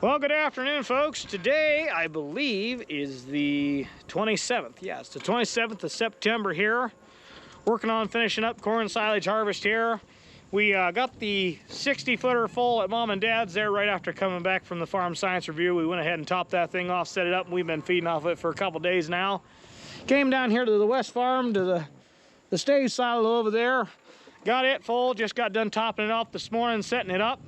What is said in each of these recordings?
Well, good afternoon, folks. Today, I believe, is the 27th. Yeah, it's the 27th of September here. Working on finishing up corn silage harvest here. We got the 60-footer full at Mom and Dad's there right after coming back from the Farm Science Review. We went ahead and topped that thing off, set it up, and we've been feeding off it for a couple days now. Came down here to the West Farm, to the stage silo over there. Got it full, just got done topping it off this morning, setting it up.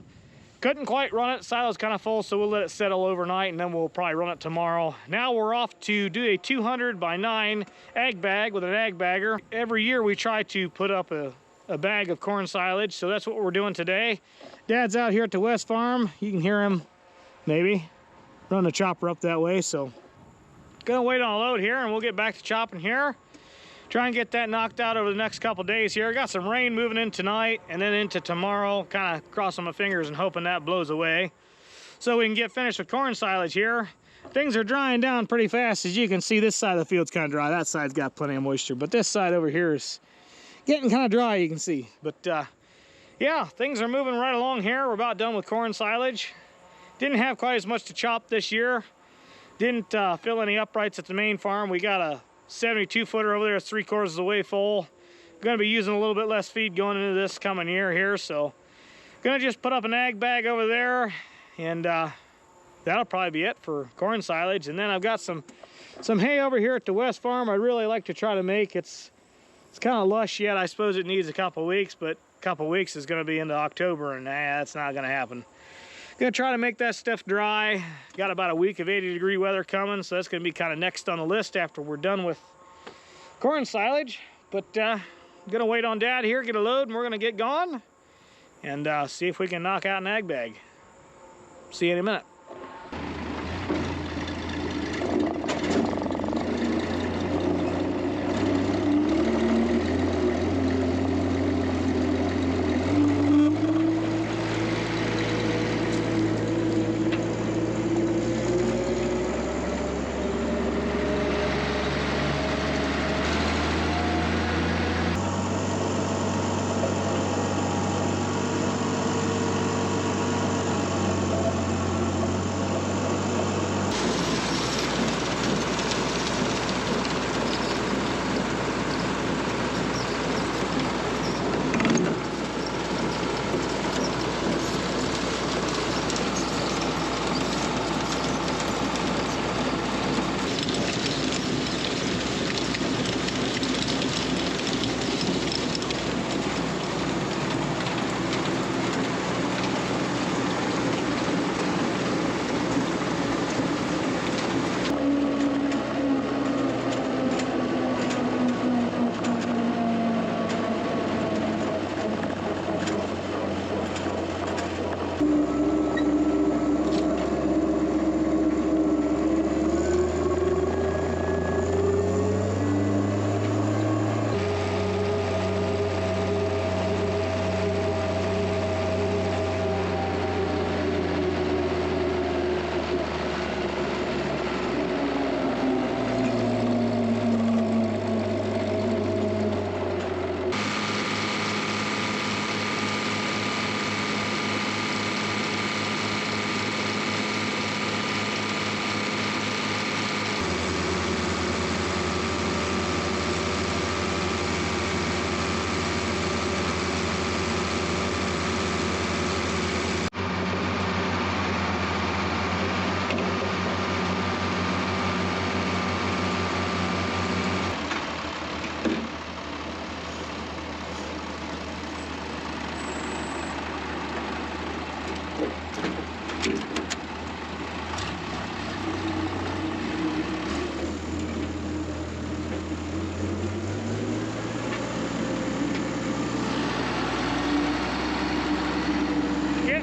Couldn't quite run it, silo's kind of full, so we'll let it settle overnight and then we'll probably run it tomorrow. Now we're off to do a 200 by 9 ag bag with an ag bagger. Every year we try to put up a bag of corn silage, so that's what we're doing today. Dad's out here at the West Farm. You can hear him, maybe, run the chopper up that way, so. Gonna wait on a load here and we'll get back to chopping here. Try and get that knocked out over the next couple days here. Got some rain moving in tonight and then into tomorrow. Kind of crossing my fingers and hoping that blows away so we can get finished with corn silage here. Things are drying down pretty fast. As you can see, this side of the field's kind of dry. That side's got plenty of moisture, but this side over here is getting kind of dry, you can see. But yeah, things are moving right along here. We're about done with corn silage. Didn't have quite as much to chop this year. Didn't fill any uprights at the main farm. We got a 72-footer over there. It's 3/4 of the way full. Gonna be using a little bit less feed going into this coming year here, so gonna just put up an ag bag over there, and that'll probably be it for corn silage. And then I've got some hay over here at the West Farm. I'd really like to try to make. It's kind of lush yet. I suppose it needs a couple weeks, but a couple weeks is gonna be into October, and that's not gonna happen. Gonna try to make that stuff dry. Got about a week of 80-degree weather coming, so that's gonna be kind of next on the list after we're done with corn silage. But gonna wait on Dad here, get a load, and we're gonna get going and see if we can knock out an ag bag. See you in a minute.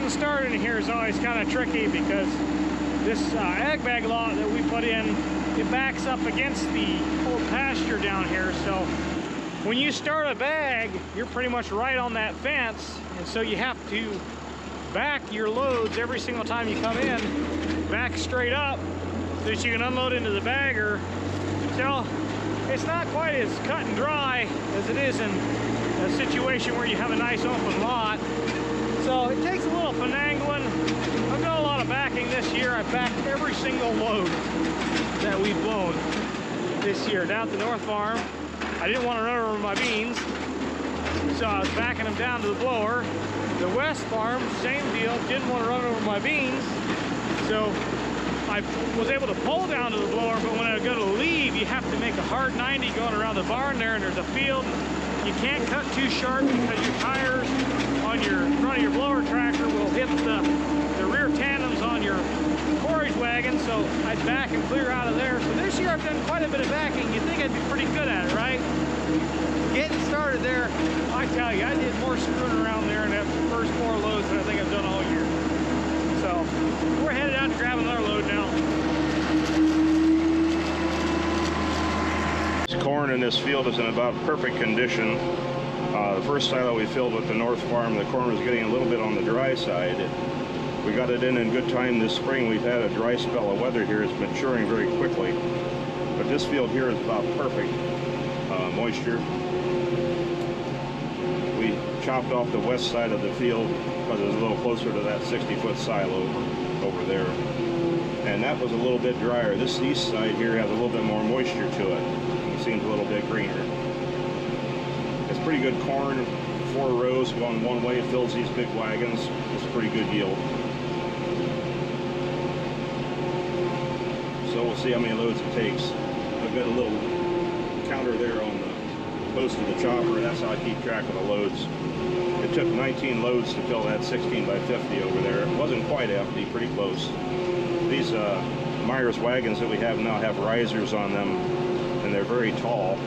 Starting here is always kind of tricky because this ag bag lot that we put in, it backs up against the old pasture down here. So when you start a bag, you're pretty much right on that fence, and so you have to back your loads every single time you come in, back straight up so that you can unload into the bagger. So it's not quite as cut and dry as it is in a situation where you have a nice open lot. So it takes a little finagling. I've got a lot of back backing this year. I backed every single load that we've blown this year. Down at the North Farm, I didn't want to run over my beans, so I was backing them down to the blower. The West Farm, same deal, didn't want to run over my beans, so I was able to pull down to the blower, but when I go to leave, you have to make a hard 90 going around the barn there, and there's a field. You can't cut too sharp because your tires on your front of your blower tractor will hit the rear tandems on your forage wagon, so I'd back and clear out of there. So this year I've done quite a bit of backing. You'd think I'd be pretty good at it, right? Getting started there, I tell you, I did more screwing around there in that first 4 loads than I think I've done all year. So we're headed out to grab another load now. This corn in this field is in about perfect condition. The first silo we filled with the North Farm, the corn was getting a little bit on the dry side. We got it in good time this spring. We've had a dry spell of weather here. It's maturing very quickly. But this field here is about perfect moisture. We chopped off the west side of the field because it was a little closer to that 60-foot silo over there. And that was a little bit drier. This east side here has a little bit more moisture to it. It seems a little bit greener. It's pretty good corn. 4 rows going one way, fills these big wagons. It's a pretty good yield. So we'll see how many loads it takes. I've got a little counter there on the post of the chopper. That's how I keep track of the loads. It took 19 loads to fill that 16 by 50 over there. It wasn't quite empty, pretty close. These Myers wagons that we have now have risers on them, and they're very tall,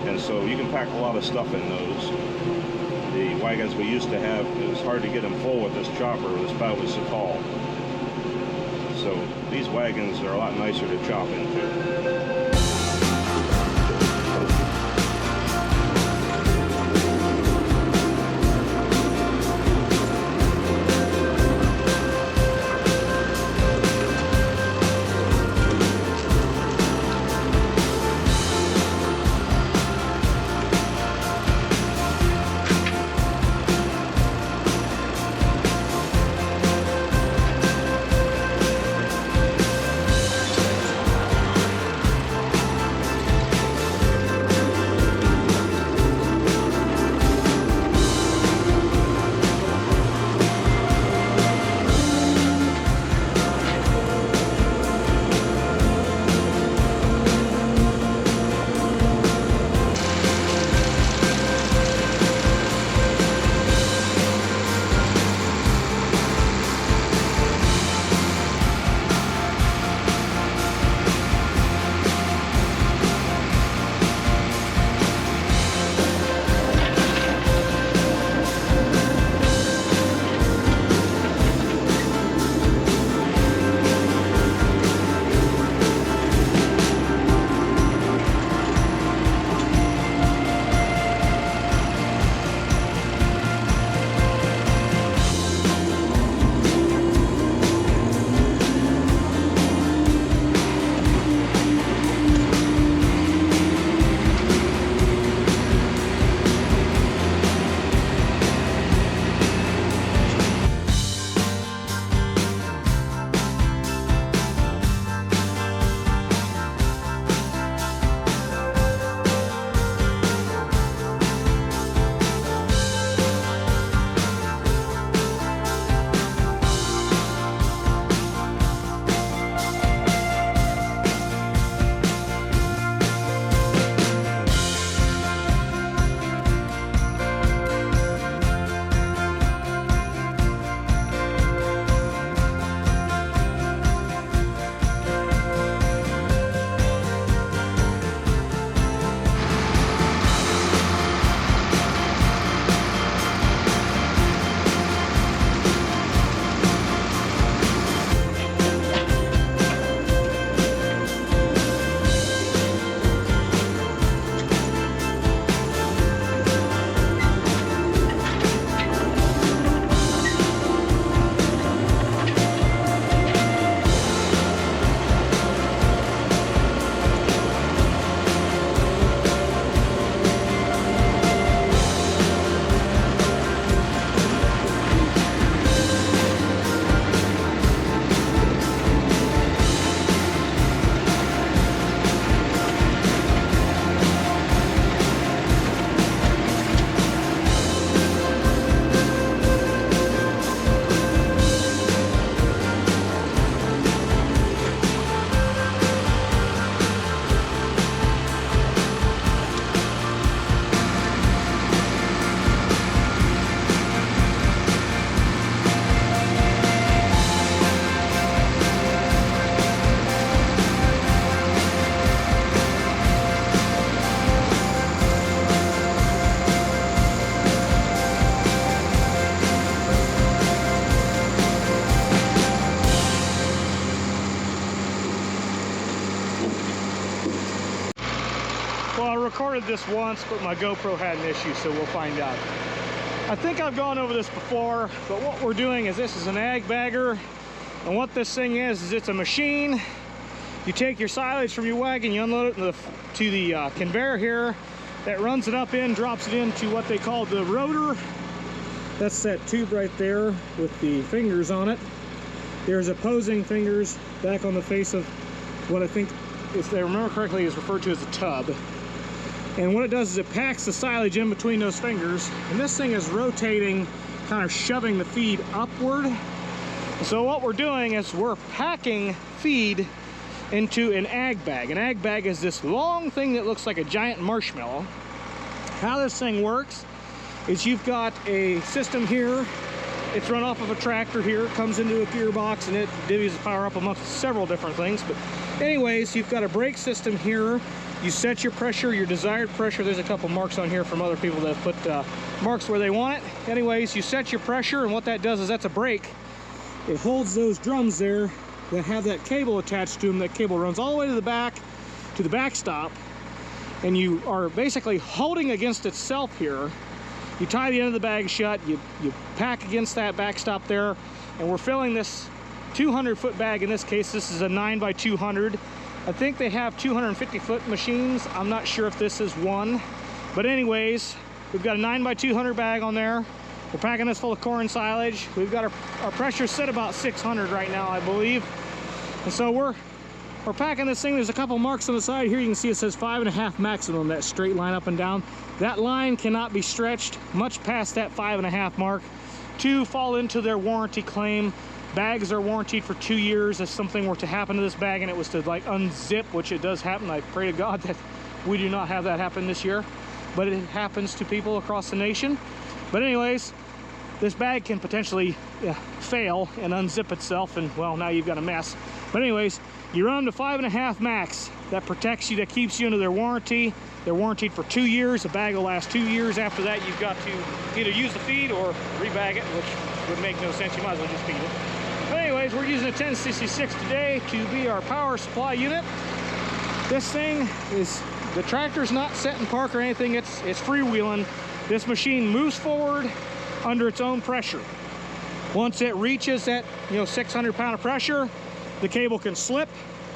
and so you can pack a lot of stuff in those. The wagons we used to have, it was hard to get them full with this chopper. This bow was so tall. So these wagons are a lot nicer to chop into. Well, I recorded this once, but my GoPro had an issue, so we'll find out. I think I've gone over this before, but what we're doing is this is an ag bagger, and what this thing is it's a machine. You take your silage from your wagon, you unload it to the conveyor here, that runs it up in, drops it into what they call the rotor. That's that tube right there with the fingers on it. There's opposing fingers back on the face of what I think, if I remember correctly, is referred to as a tub. And what it does is it packs the silage in between those fingers, and this thing is rotating, kind of shoving the feed upward. So what we're doing is we're packing feed into an ag bag. An ag bag is this long thing that looks like a giant marshmallow. How this thing works is you've got a system here. It's run off of a tractor here. It comes into a gearbox and it divvies the power up amongst several different things. But anyways, you've got a brake system here. You set your pressure, your desired pressure. There's a couple marks on here from other people that have put marks where they want it. Anyways, you set your pressure, and what that does is that's a brake. It holds those drums there that have that cable attached to them. That cable runs all the way to the backstop, and you are basically holding against itself here. You tie the end of the bag shut, you pack against that backstop there, and we're filling this 200-foot bag. In this case, this is a 9x200. I think they have 250-foot machines. I'm not sure if this is one. But anyways, we've got a 9x200 bag on there. We're packing this full of corn silage. We've got our pressure set about 600 right now, I believe. And so we're packing this thing. There's a couple marks on the side here. You can see it says 5.5 maximum, that straight line up and down. That line cannot be stretched much past that 5.5 mark to fall into their warranty claim. Bags are warranted for 2 years. If something were to happen to this bag and it was to like unzip, which it does happen, I pray to God that we do not have that happen this year, but it happens to people across the nation. But anyways, this bag can potentially fail and unzip itself, and well, now you've got a mess. But anyways, you run them to 5.5 max. That protects you, that keeps you under their warranty. They're warranted for 2 years. The bag will last 2 years. After that, you've got to either use the feed or rebag it, which would make no sense. You might as well just feed it. But anyways, we're using a 1066 today to be our power supply unit. This thing is, the tractor's not set in park or anything. It's freewheeling. This machine moves forward under its own pressure. Once it reaches that 600 pound of pressure, the cable can slip.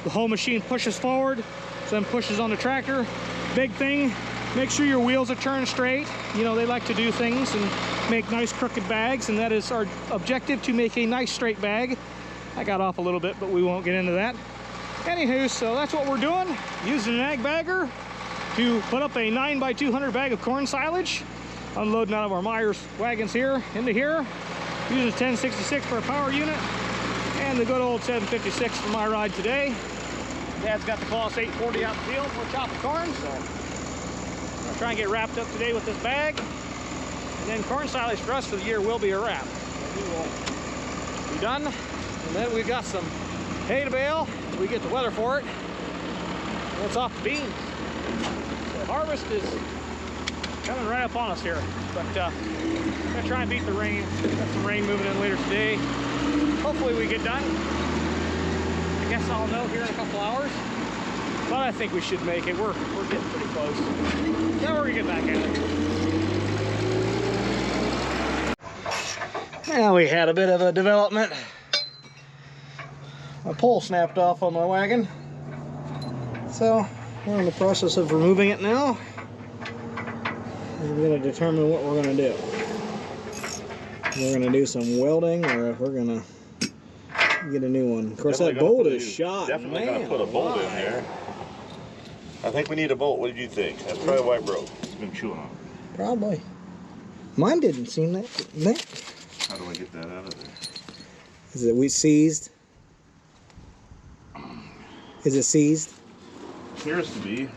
The whole machine pushes forward, then pushes on the tractor. Big thing, make sure your wheels are turned straight. They like to do things and make nice crooked bags, and that is our objective, to make a nice straight bag. I got off a little bit, but we won't get into that. Anywho, so that's what we're doing, using an ag bagger to put up a 9x200 bag of corn silage, unloading out of our Myers wagons here into here, using a 1066 for a power unit, and the good old 756 for my ride today. Dad's got the Class 840 out in the field for chopping corn, so I'm gonna try and get wrapped up today with this bag. And then corn silage for us for the year will be a wrap. We will be done. And then we've got some hay to bale. We get the weather for it. And it's off the beans. So harvest is coming right up on us here. But I'm gonna try and beat the rain. Got some rain moving in later today. Hopefully we get done. I guess I'll know here in a couple hours. But I think we should make it. We're getting pretty close. Now we're gonna get back at it. Now we had a bit of a development. My pole snapped off on my wagon. So we're in the process of removing it now. We're going to determine what we're going to do. We're going to do some welding, or if we're going to get a new one. Of course, that bolt is shot. Definitely going to put a bolt in there. I think we need a bolt. What did you think? That's probably why it broke. It's been chewing on it. Probably. Mine didn't seem that. How do I get that out of there? Is it seized? Is it seized? Appears to be.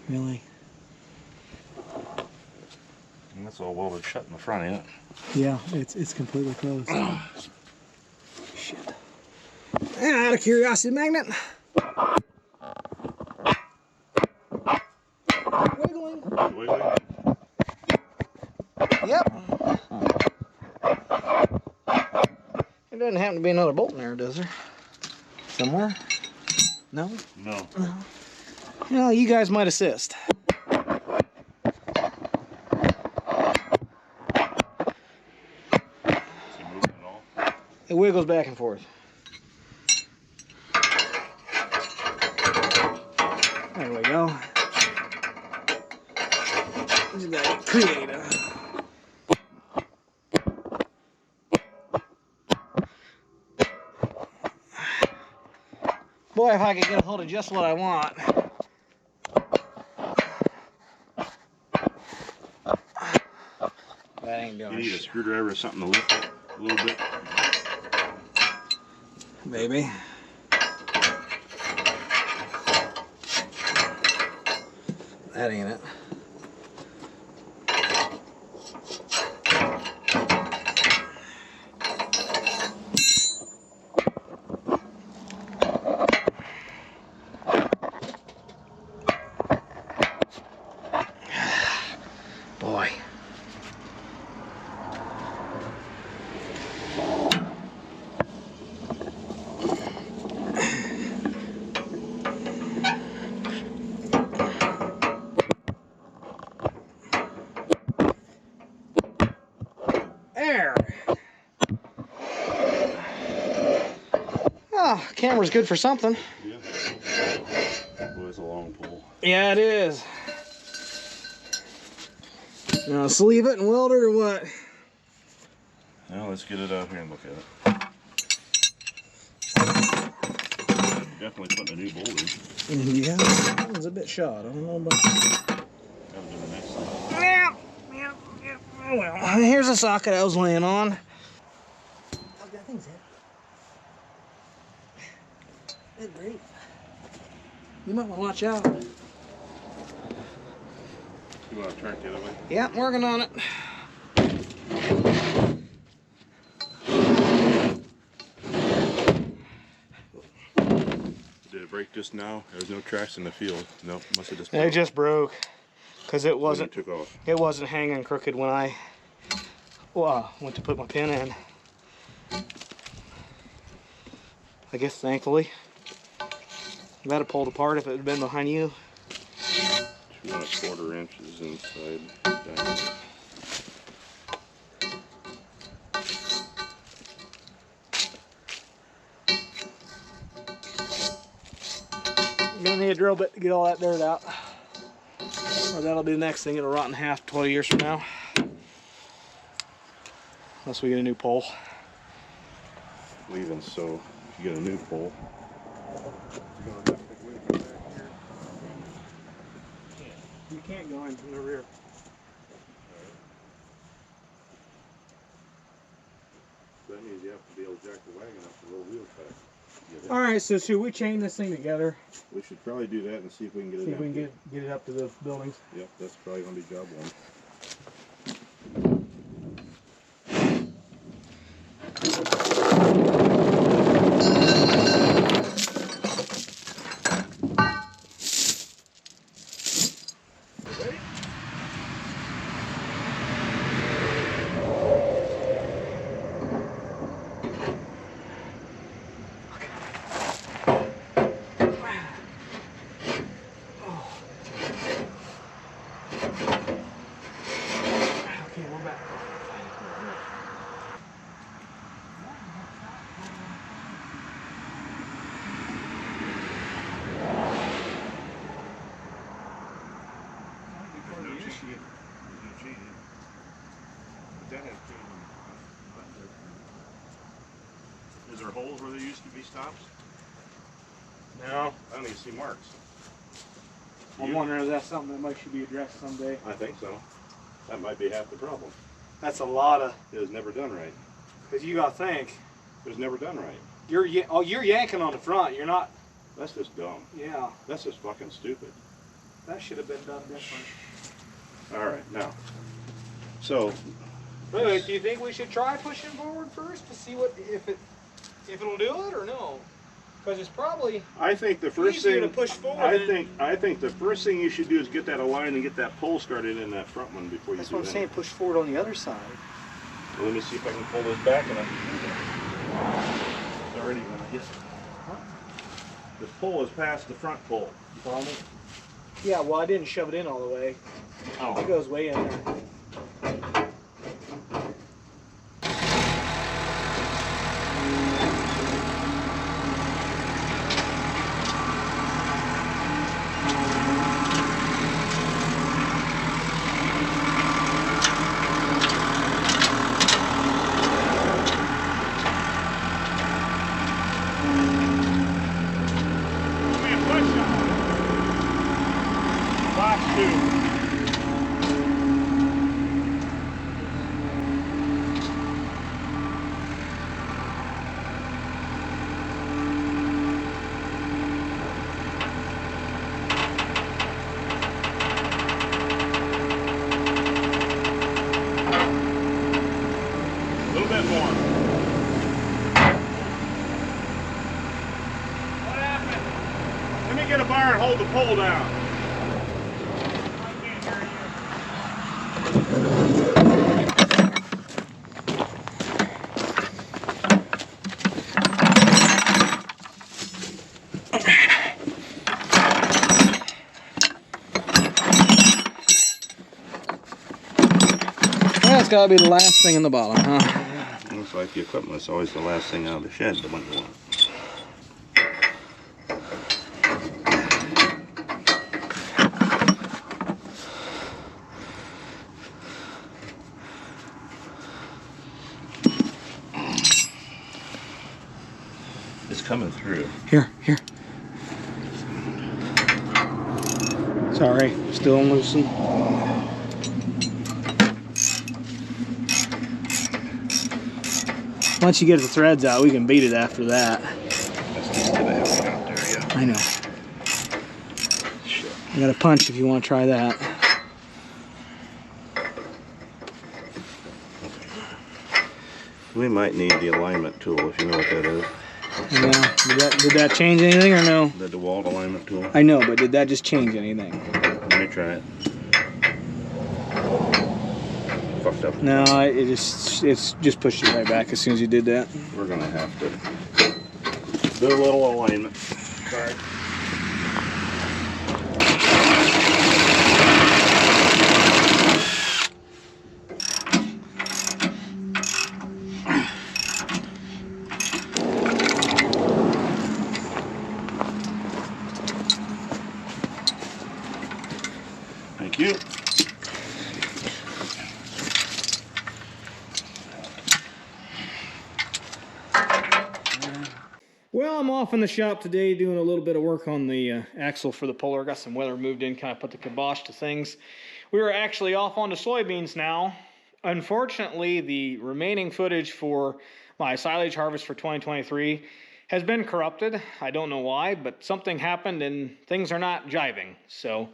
Really? And that's all welded shut in the front, ain't it? Yeah, it's completely closed. Shit. Out of curiosity, magnet. Wiggling. Wiggling. Yep. There doesn't happen to be another bolt in there, does there? Somewhere? No? No. No. Well, you guys might assist. Is he moving at all? It wiggles back and forth. There we go. Just gotta get creative. Boy, if I could get a hold of just what I want. That ain't doing You need a shit. screwdriver or something to lift it a little bit. Maybe. That ain't it. Boy. There. Oh, camera's good for something. Yeah. Boy, it's a long pole. Yeah, it is. You want to sleeve it and weld it or what? Now let's get it out here and look at it. Definitely putting a new bolt in. Yeah, that one's a bit shot. I don't know about. Gotta do the next thing. Yeah. Oh well. Here's the socket I was laying on. Oh, that thing's heavy. Good grief. You might want to watch out. You want to turn it the other way? Yeah, I'm working on it. Did it break just now? There was no tracks in the field. Nope, must have just It just broke because it when wasn't. it took off. It wasn't hanging crooked when I went to put my pin in. I guess thankfully. I'd have pulled apart if it had been behind you. 2 1/4 inches inside diameter. You're gonna need a drill bit to get all that dirt out. Or that'll be the next thing, it'll rot in half 20 years from now. Unless we get a new pole. Even so, if you get a new pole. You can't go in from the rear. That means you have to be able to jack the wagon up the low wheel track. Alright, so should we chain this thing together? We should probably do that and see if we can get it See if we empty. can get it up to the buildings. Yep, that's probably going to be job one. Okay, we're back. Is there holes where there used to be stops? No. I don't even see marks. I'm wondering if that's something that might should be addressed someday. I think so. That might be half the problem. That's a lot of, It was never done right. because you gotta think, It was never done right. you're yanking on the front, you're not, That's just dumb. yeah, That's just fucking stupid. that should have been done different. All right, now. So, Wait, do you think we should try pushing forward first to see what if it'll do it or no? Because it's probably I think the first easier thing to push forward. I think the first thing you should do is get that aligned and get that pole started in that front one before you That's do what I'm that. saying. Push forward on the other side. Well, let me see if I can pull this back and I can do that. It's already going to get. The pull is past the front pull. You follow me? Yeah, well, I didn't shove it in all the way. Oh. It goes way in there. Get a bar and hold the pole down. That's got to be the last thing in the bottom, huh? Looks like the equipment's always the last thing out of the shed, the one you want. It's coming through. Here. Sorry, still loosen. Once you get the threads out, we can beat it after that. That's just too heavy out there, yeah. I know. Shit. I got a punch if you want to try that. We might need the alignment tool if you know what that is. Yeah. Did that change anything or no? The DeWalt alignment tool. I know, but did that just change anything? Let me try it. Fucked up. No, it's just pushed it right back as soon as you did that. We're gonna have to do a little alignment. Sorry. Thank you. Well, I'm off in the shop today doing a little bit of work on the axle for the puller. Got some weather moved in, kind of put the kibosh to things. We are actually off onto soybeans now. Unfortunately, the remaining footage for my silage harvest for 2023 has been corrupted. I don't know why, but something happened and things are not jiving. So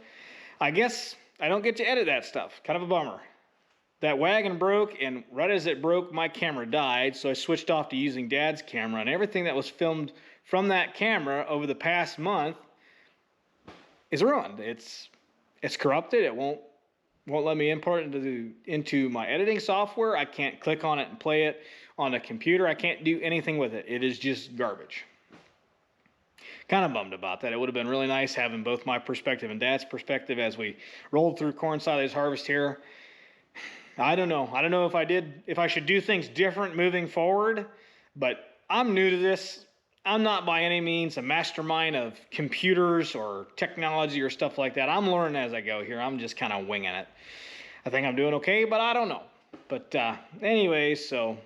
I guess I don't get to edit that stuff. Kind of a bummer. That wagon broke, and right as it broke, my camera died, so I switched off to using Dad's camera, and everything that was filmed from that camera over the past month is ruined. It's corrupted. It won't let me import it into my editing software. I can't click on it and play it on a computer. I can't do anything with it. It is just garbage. Kind of bummed about that. It would have been really nice having both my perspective and Dad's perspective as we rolled through corn silage harvest here. I don't know. I don't know if I should do things different moving forward, but I'm new to this. I'm not by any means a mastermind of computers or technology or stuff like that. I'm learning as I go here. I'm just kind of winging it. I think I'm doing okay, but I don't know. But anyways, so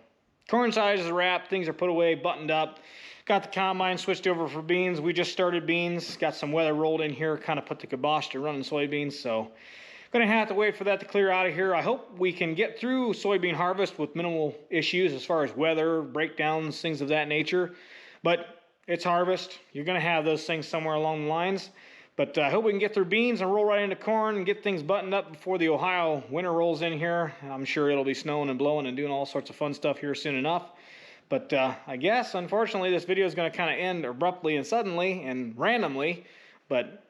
corn silage is wrapped. Things are put away, buttoned up. Got the combine switched over for beans. We just started beans. Got some weather rolled in here, kind of put the kibosh to running soybeans. So going to have to wait for that to clear out of here. I hope we can get through soybean harvest with minimal issues as far as weather, breakdowns, things of that nature. But it's harvest. You're going to have those things somewhere along the lines. But I hope we can get through beans and roll right into corn and get things buttoned up before the Ohio winter rolls in here. I'm sure it'll be snowing and blowing and doing all sorts of fun stuff here soon enough. But I guess, unfortunately, this video is going to kind of end abruptly and suddenly and randomly. But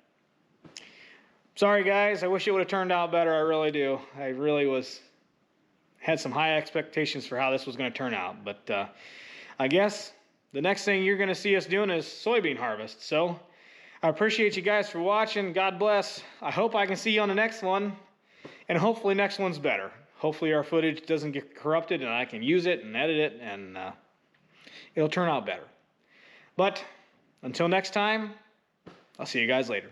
sorry, guys. I wish it would have turned out better. I really do. I really had some high expectations for how this was going to turn out. But I guess the next thing you're going to see us doing is soybean harvest. So I appreciate you guys for watching. God bless. I hope I can see you on the next one, and hopefully next one's better. Hopefully our footage doesn't get corrupted and I can use it and edit it, and it'll turn out better. But until next time, I'll see you guys later.